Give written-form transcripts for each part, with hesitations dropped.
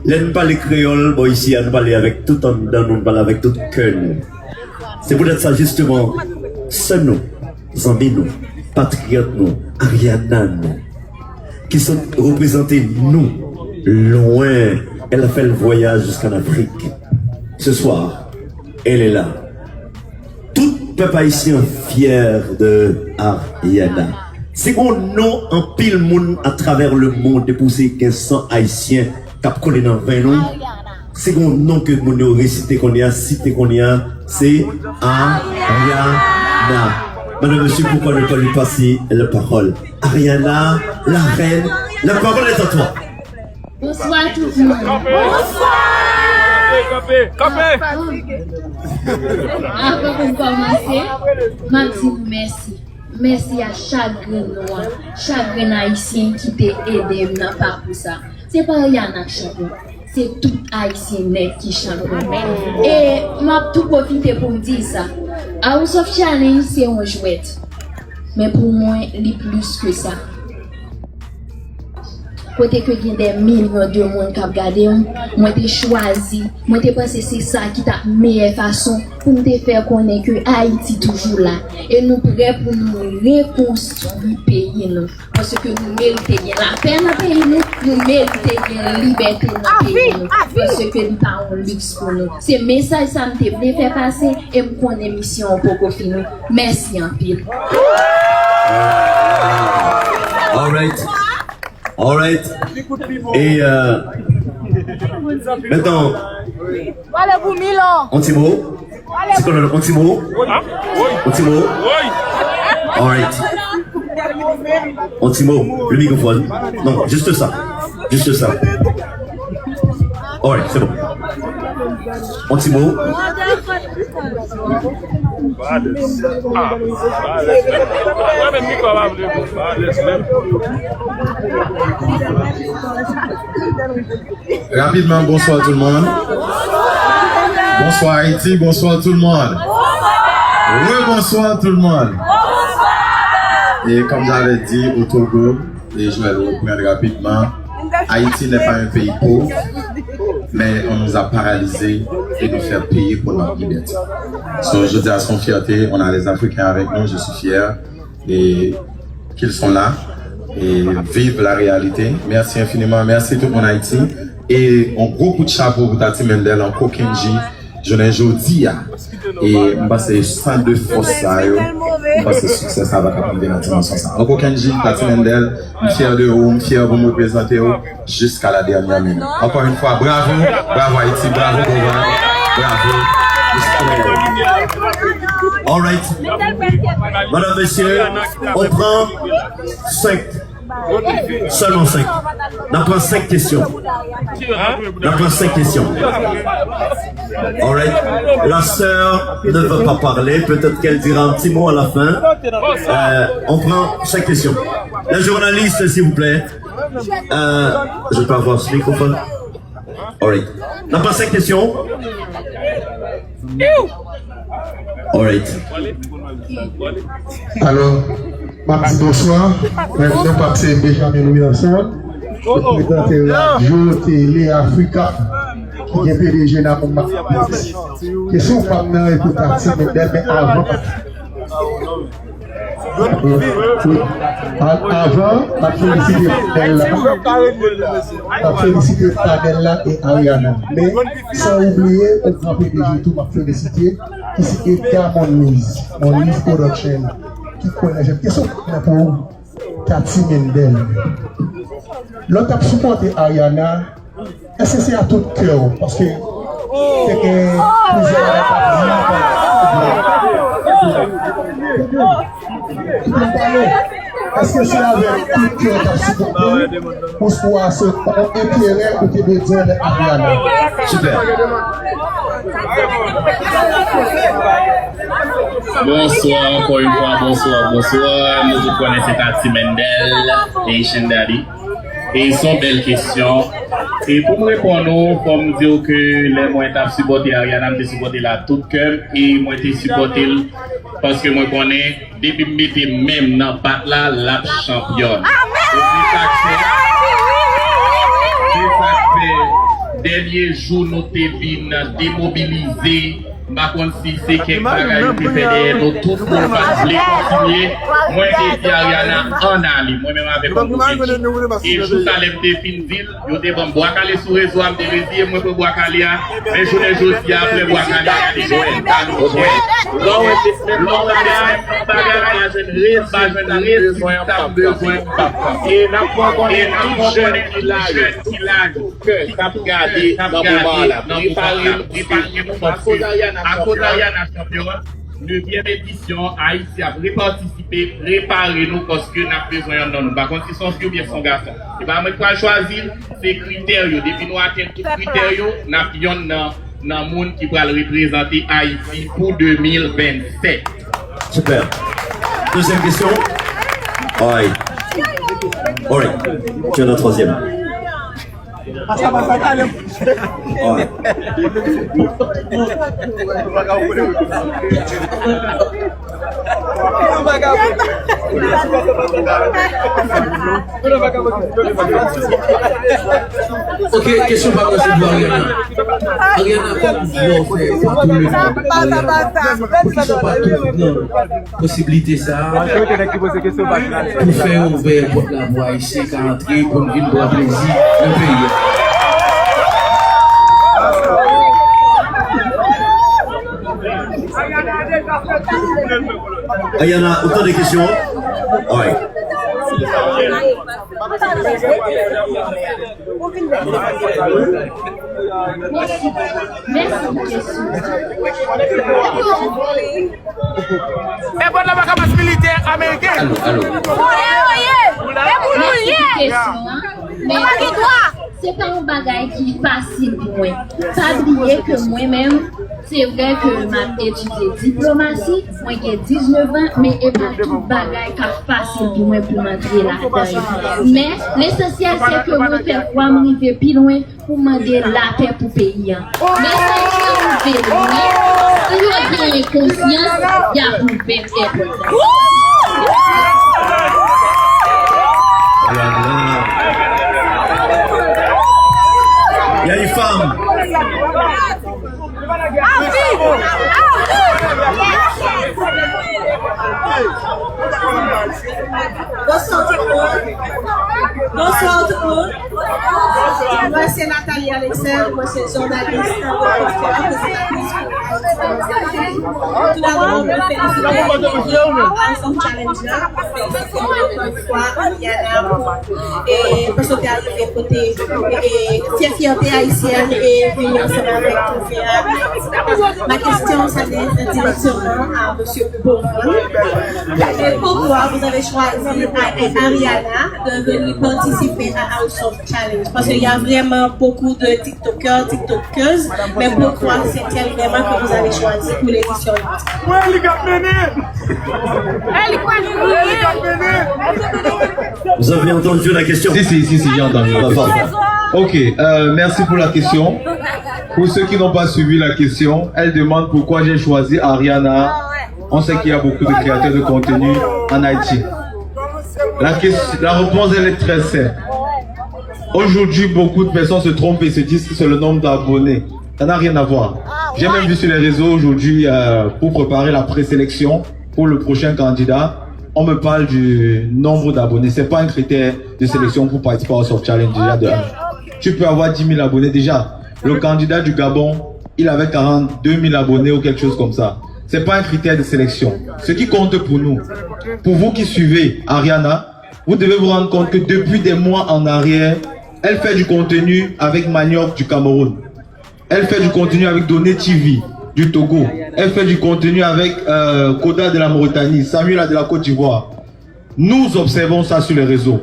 Là, nous parlons créole, bon, ici, nous parlons avec tout en dedans, nous parlons avec tout cœur. C'est peut-être ça, justement, c'est nous, amis nous, patriotes nous, Ariana nous, qui sont représentés nous, loin. Elle a fait le voyage jusqu'en Afrique. Ce soir, elle est là. Tout peuple haïtien fier de Ariana. C'est qu'on nom en pile monde à travers le monde pour ces 1500 haïtiens qui ont collé dans 20 noms. C'est qu'on nom que nous récité qu'on y a, cité qu'on y a, c'est Ariana. Madame, monsieur, pourquoi ne pas lui passer la parole? Ariana, la reine, la parole est à toi. Bonsoir tout le monde. Bonsoir. Avant de commencer, je dis merci. Merci à chaque noir, chaque haïtien qui t'a aidé dans pas pour ça. C'est pas Ariana qui chante, c'est tout haïtien net qui chante. Et m'a tout profité pour me dire ça. House of Challenge c'est un jouet, mais pour moi il est plus que ça. Côté que il y a des millions de monde qui regardé, moi j'ai choisi, moi j'ai pensé c'est ça qui t'a meilleure façon pour me faire connaître que Haïti toujours là et nous prêts pour nous reconstruire pays nous parce que nous méritons bien la paix dans le pays nous méritons bien la liberté dans le pays nous parce que nous pas un luxe pour nous. C'est message ça me voulait faire passer et me connaît mission pour finir. Merci en pile. All right. All right. Et maintenant, un petit mot. C'est quoi le petit mot? Un petit mot. All right. Un petit mot. Le microphone. Non, juste ça. Juste ça. All right, c'est bon. Un petit mot. Rapidement, bonsoir tout le monde. Bonsoir Haïti, bonsoir tout le monde. Bonsoir tout le monde. Et comme j'avais dit au Togo, et je vais le reprendre rapidement, Haïti n'est pas un pays pauvre, mais on nous a paralysés et nous fait payer pour notre liberté. So, je dis à son fierté, on a les Africains avec nous, je suis fier et qu'ils sont là et vivent la réalité. Merci infiniment, merci tout le monde Haïti. Et un gros coup de chapeau pour Tati Mendel en Kokenji, je n'ai jeudi et je passe 102 forces ça, je passe succès ça va capter dans dimension ça. En Kokenji, Tati Mendel, je suis fier de vous, je suis fier de vous représenter jusqu'à la dernière minute. Encore une fois, bravo, bravo Haïti, bravo Bovan, bravo. All right. Madame, messieurs, on prend 5. Seulement 5. On prend 5 questions. On prend 5 questions. All right. La sœur ne veut pas parler. Peut-être qu'elle dira un petit mot à la fin. On prend 5 questions. La journaliste, s'il vous plaît. Je peux avoir ce microphone. All right. On prend 5 questions. All right. Alors, Mardi bonsoir. Maintenant, c'est Benjamin Louis-Anson, le Radio Télé Africa, qui est PDG dans mon marché. Question pas maintenant écoute Tati Mendel, mais avant. Avant, ma félicité Fadella et Ariana. Mais sans oublier, au grand PDG, tout ma félicité, qui c'est Gamon Mise, mon livre production, qui connaît. J'ai une question pour Tati Mendel. L'autre a supporté Ariana, est-ce que c'est à tout cœur? Parce que c'est que est-ce que c'est avec tout cœur qu'a supporté pour pouvoir se intérêt au Québécois de Ariana? Super. Bonsoir, encore une fois, bonsoir. Nous connaissons Tati Mendel et Haitian Daddy. Et ils sont belles questions. Et pour me répondre, pour me dire que les moi j'ai supporté Ariana, j'ai supporté la tout cœur et moi j'ai supporté parce que moi connais depuis que je même dans pas là la championne. dernier jour, nous t'es démobilisés. Par contre, si c'est quelque chose qui fait nous tous pour continuer. Moi, j'ai dit Ariana en aller. Moi-même avec mon et je suis allé de Finville. Je suis bon bois calé sur réseau, je me dis, moi, pour bois calé. Mais je ne joue pas après bois calé. Et à cause d'Ariana Champion, 9e édition, Haïti a participé, préparez-nous parce que nous avons besoin de nous. Par contre, si son fille ou bien son garçon, et bien, moi, choisir ces critères. Depuis nous atteignons tous les critères, nous avons dans le monde qui va représenter Haïti pour 2027. Super. Deuxième question. Oui. Oui. Tu es la troisième. Ouais. Ok, question par contre de Ariana. Ariana, comme vous faites pour tout le monde, pour pas toute possibilité ça, pour faire ouvrir pour la voie ici, qu'à entrer pour une ville pour plaisir, le pays. Ayana, autant de questions? Oui. Merci pour la question. C'est pas un bagage qui est facile pour moi. Pas oublier que moi-même, c'est vrai que ma étudié diplomatie, moi j'ai 19 ans, mais il pas tout bagage qui est facile pour moi pour m'entrer là-dedans. Mais l'essentiel c'est que moi faire quoi m'arriver plus loin pour demander la paix pour le pays. Mais si je loin, si je bien conscience, il y a pour le peuple. Il y a une femme. Bonsoir tout le monde. Bonsoir tout le monde. Moi c'est Nathalie Alexandre, moi c'est journaliste, tout d'abord, je me félicite pour Challenger, félicite fois Ariana et parce que tu es arrivé côté fierté haïtienne et venir ensemble avec tout. Ma question c'est directement à M. Beaufort. Pourquoi vous avez choisi Ariana de venir participer à House of Challenge? Parce qu'il y a vraiment beaucoup de TikTokers, TikTokeuses, mais pourquoi c'est elle vraiment que vous avez choisi pour l'édition? Vous avez entendu la question? Si, j'ai entendu. Ok, merci pour la question. Pour ceux qui n'ont pas suivi la question, elle demande pourquoi j'ai choisi Ariana. On sait qu'il y a beaucoup de créateurs de contenu en Haïti. La réponse, elle est très simple. Aujourd'hui, beaucoup de personnes se trompent et se disent que c'est le nombre d'abonnés. Ça n'a rien à voir. J'ai même vu sur les réseaux aujourd'hui, pour préparer la présélection pour le prochain candidat, on me parle du nombre d'abonnés. Ce n'est pas un critère de sélection pour participer au Soft Challenge déjà de 1. Tu peux avoir 10 000 abonnés déjà. Le candidat du Gabon, il avait 42 000 abonnés ou quelque chose comme ça. Ce n'est pas un critère de sélection. Ce qui compte pour nous, pour vous qui suivez Ariana, vous devez vous rendre compte que depuis des mois en arrière, elle fait du contenu avec Manioc du Cameroun. Elle fait du contenu avec Doné TV du Togo. Elle fait du contenu avec Koda de la Mauritanie, Samuel de la Côte d'Ivoire. Nous observons ça sur les réseaux.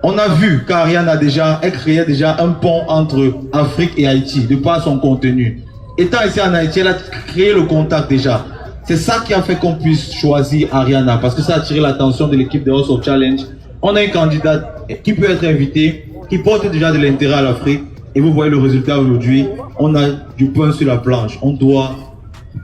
On a vu qu'Ariana elle créait déjà un pont entre Afrique et Haïti, de par son contenu. Étant ici en Haïti, elle a créé le contact déjà. C'est ça qui a fait qu'on puisse choisir Ariana, parce que ça a attiré l'attention de l'équipe de House of Challenge. On a un candidat qui peut être invité, qui porte déjà de l'intérêt à l'Afrique. Et vous voyez le résultat aujourd'hui, on a du pain sur la planche. On doit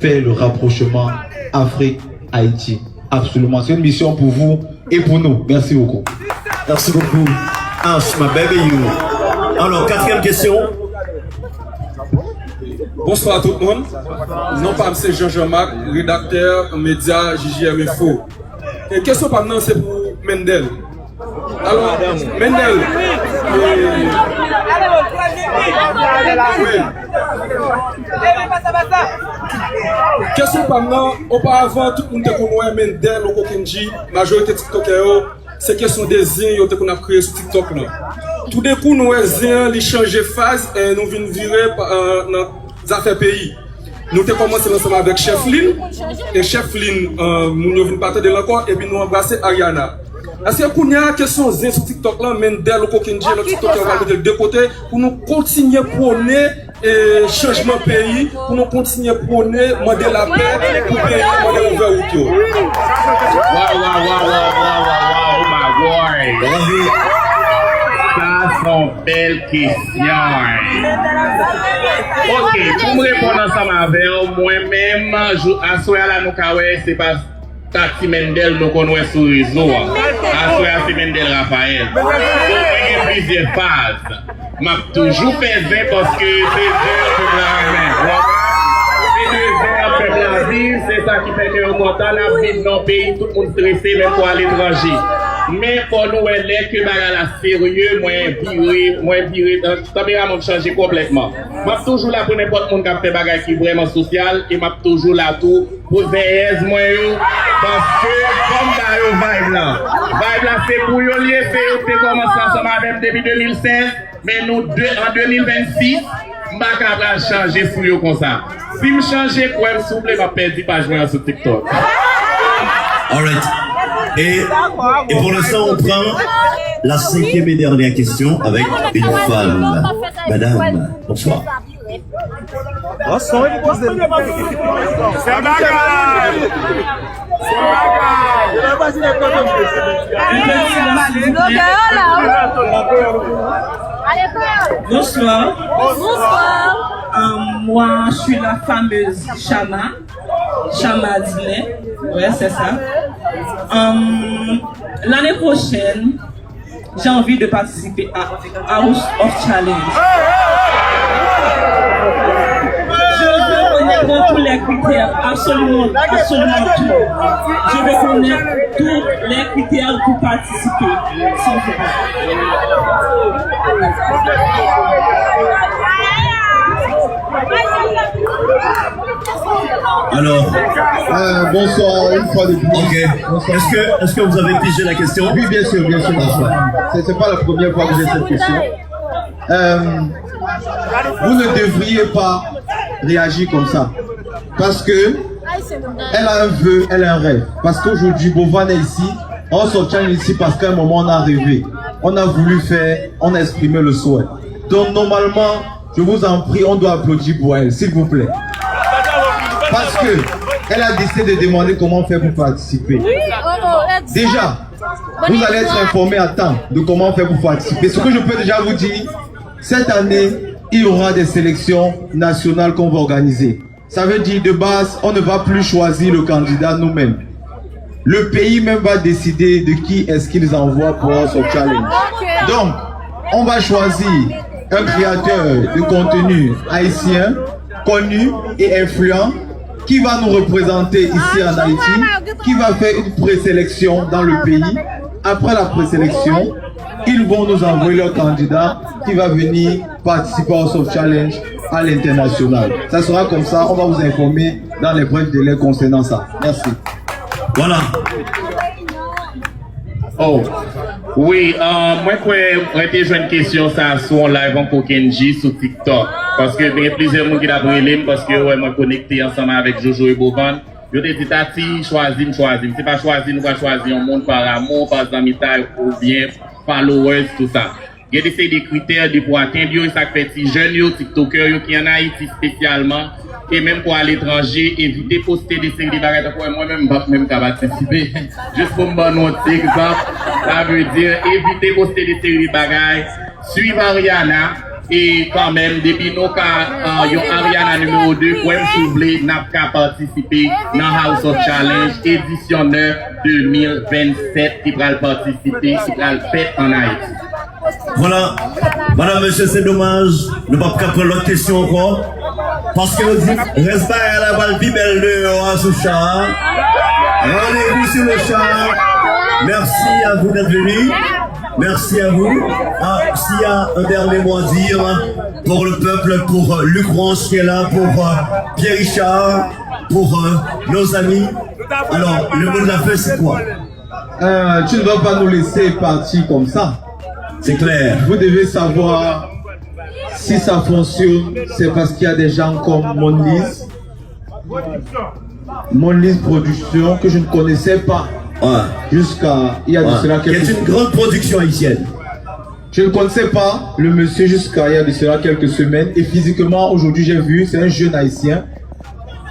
faire le rapprochement Afrique-Haïti. Absolument. C'est une mission pour vous et pour nous. Merci beaucoup. Merci beaucoup. Ash, my baby, you. Alors, quatrième question. Bonsoir à tout le monde. Non, pas c'est Jean-Jean-Marc, rédacteur média JJR Info. Et question par maintenant, c'est pour Mendel. Alors, Mendel. Question par maintenant, auparavant, tout le monde connaît Mendel, au Kokenji, majorité TikToker, c'est question des zins qu'on a créé sur TikTok. Tout d'un coup, nous avons changé de phase et nous venons virer dans les affaires pays. Nous avons commencé ensemble avec Chef Lin. Et Chef Lin, nous venons partir de l'encore et puis nous embrasser Ariana. Est-ce qu'on a une question zin sur TikTok là, Mendel ou Kokenji, le TikTok on va mettre de deux côtés pour nous continuer à prôner le changement pays, pour nous continuer à prôner le modèle de la paix, pour créer un modèle ouvert au tout. Oh my God! Ça, sont belles questions. Ok, pour me répondre ensemble avec moi-même, à ce là nous c'est pas Tati Mendel nous connaît sur le réseau. À ce c'est Mendel Raphaël. Donc, il y a plusieurs phases. Je m'ai toujours fait zin parce que c'est la vie, c'est ça qui fait que nous content la vie dans le pays, tout le monde stressé, même pour l'étranger. Mais pour nous, elle est que la sérieux, moins viré, ça m'a changé complètement. Je suis toujours là pour n'importe qui qui fait des choses qui sont vraiment sociales et je suis toujours là tout pour veiller moi parce que comme dans le vibe là, c'est pour eux lier, c'est commencé ensemble avec depuis 2016, mais nous en 2026, je ne vais pas changer sur eux comme ça. Si je change, quoi, s'il vous plaît, je vais perdre pas jouer sur TikTok. Alright. Et pour l'instant, on prend la 5e et dernière question avec une femme. Madame, bonsoir. Bonsoir. Moi, je suis la fameuse Chama Dinet. Ouais, c'est ça. L'année prochaine, j'ai envie de participer à House of Challenge. Je veux connaître tous les critères, absolument tout. Je veux connaître tous les critères pour participer. S'il vous plaît. Alors, bonsoir, une fois de plus. Ok. Est-ce que vous avez pigé la question? Oui, bien sûr, bien sûr. C'est pas la première fois que j'ai cette question. Vous ne devriez pas réagir comme ça. Parce que elle a un vœu, elle a un rêve. Parce qu'aujourd'hui, Bovan est ici. On se tient ici parce qu'à un moment, on a rêvé. On a voulu faire, on a exprimé le souhait. Donc, normalement, je vous en prie, on doit applaudir pour elle, s'il vous plaît. Parce que elle a décidé de demander comment faire pour participer. Déjà, vous allez être informé à temps de comment faire pour participer. Ce que je peux déjà vous dire, cette année, il y aura des sélections nationales qu'on va organiser. Ça veut dire de base, on ne va plus choisir le candidat nous-mêmes. Le pays même va décider de qui est-ce qu'ils envoient pour ce challenge. Donc, on va choisir un créateur de contenu haïtien, connu et influent, qui va nous représenter ici en Haïti, qui va faire une présélection dans le pays. Après la présélection, ils vont nous envoyer leur candidat qui va venir participer au Soft Challenge à l'international. Ça sera comme ça, on va vous informer dans les brefs délais concernant ça. Merci. Voilà. Oh, oui, moi, je vais une question ça sur live en Kokenji sur TikTok. Parce que il y a plusieurs gens qui ont pris parce que moi, je connecté ensemble avec Jojo et Bovan. Je dis, Tati, choisis. C'est pas choisir, nous allons choisir un monde par amour, par amitié ou bien followers, tout ça. Il y a des critères pour atteindre ça fait si jeunes, TikTokers qui en Haïti spécialement. Et même pour à l'étranger, éviter de poster des séries de bagages pour moi-même, je ne vais pas participer. Juste pour me donner un exemple, ça veut dire éviter de poster des séries de bagages, suivre Ariana, et quand même, depuis nos cas, Ariana numéro 2, pour s'ouvrir, n'a pas participé dans House of Challenge, édition 9 2027, qui va participer, qui va le faire en Haïti. Voilà. Madame, monsieur, c'est dommage. Nous ne pouvons pas prendre l'autre question encore. Parce que nous disons, reste pas à la balle plus belle de sous char. Rendez-vous sur le char. Merci à vous d'être venus. Merci à vous. Ah, s'il y a un dernier mot à dire pour le peuple, pour Luc Ronche qui est là, pour Pierre Richard, pour nos amis. Alors, le mot de la fin, c'est quoi? Tu ne vas pas nous laisser partir comme ça. C'est clair. Vous devez savoir, si ça fonctionne, c'est parce qu'il y a des gens comme Monlise Production, que je ne connaissais pas. Jusqu'à il y a de cela quelques semaines. C'est une grande production haïtienne. Je ne connaissais pas le monsieur jusqu'à il y a de cela quelques semaines. Et physiquement, aujourd'hui, j'ai vu, c'est un jeune haïtien.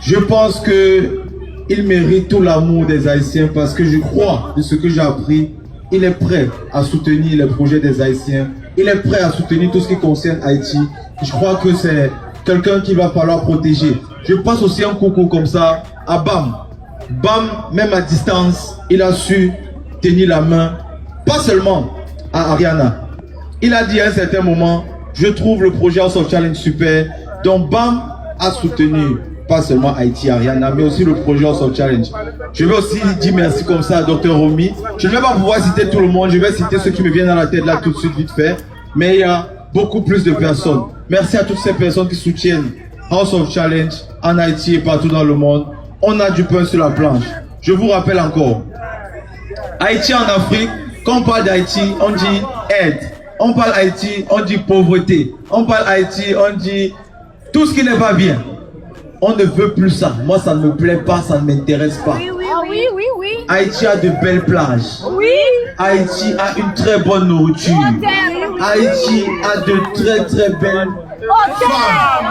Je pense que il mérite tout l'amour des Haïtiens parce que je crois, de ce que j'ai appris, il est prêt à soutenir les projets des Haïtiens. Il est prêt à soutenir tout ce qui concerne Haïti. Je crois que c'est quelqu'un qu'il va falloir protéger. Je passe aussi un coucou comme ça à Bam. Bam, même à distance, il a su tenir la main, pas seulement à Ariana. Il a dit à un certain moment, je trouve le projet House of Challenge super. Donc Bam a soutenu pas seulement Haïti, Ariana, mais aussi le projet House of Challenge. Je vais aussi dire merci comme ça à Dr Romy. Je ne vais pas pouvoir citer tout le monde, je vais citer ceux qui me viennent à la tête là tout de suite vite fait. Mais il y a beaucoup plus de personnes. Merci à toutes ces personnes qui soutiennent House of Challenge en Haïti et partout dans le monde. On a du pain sur la planche. Je vous rappelle encore, Haïti en Afrique, quand on parle d'Haïti, on dit aide. On parle Haïti, on dit pauvreté. On parle Haïti, on dit tout ce qui n'est pas bien. On ne veut plus ça. Moi, ça ne me plaît pas, ça ne m'intéresse pas. Oui. Haïti a de belles plages. Oui. Haïti a une très bonne nourriture. Haïti a de très très belles femmes.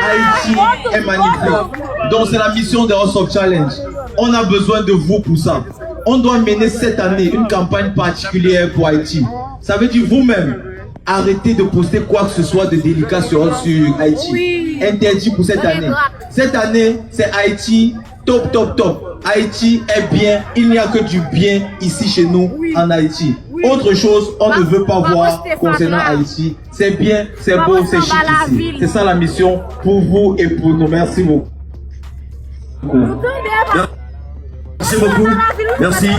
Haïti est magnifique. Donc c'est la mission de House of Challenge. On a besoin de vous pour ça. On doit mener cette année une campagne particulière pour Haïti. Ça veut dire vous-même, arrêtez de poster quoi que ce soit de délicat sur Haïti. Interdit pour cette année. Cette année, c'est Haïti top. Haïti est bien. Il n'y a que du bien ici chez nous en Haïti. Autre chose, on ne veut pas voir concernant Haïti. C'est bien, c'est beau, c'est chic ici. C'est ça la mission pour vous et pour nous. Merci beaucoup. Merci beaucoup. Merci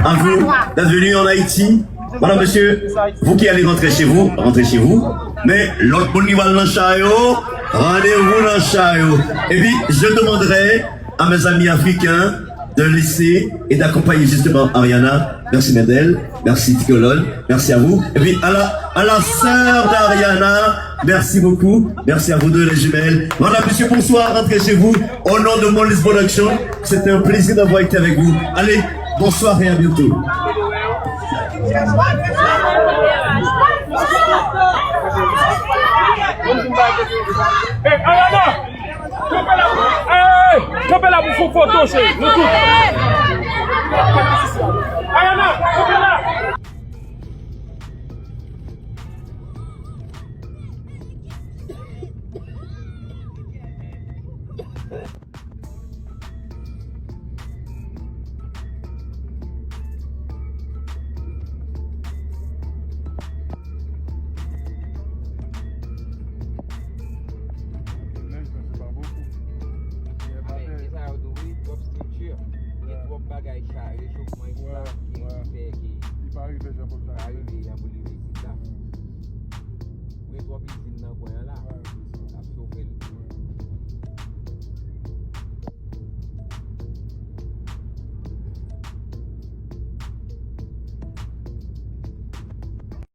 à vous d'être venus en Haïti. Madame, monsieur, vous qui allez rentrer chez vous, rentrez chez vous. Mais l'autre monde qui va dans le chariot, rendez-vous dans le chariot. Et puis, je demanderai à mes amis africains de laisser et d'accompagner justement Ariana. Merci Mendel, merci Ticolone, merci à vous. Et puis à la sœur d'Ariana, merci beaucoup. Merci à vous deux les jumelles. Madame, monsieur, bonsoir, rentrez chez vous. Au nom de Monlise Production, c'était un plaisir d'avoir été avec vous. Allez, bonsoir et à bientôt. Hey, Ariana! Hey, campez là pour photo, nous tous.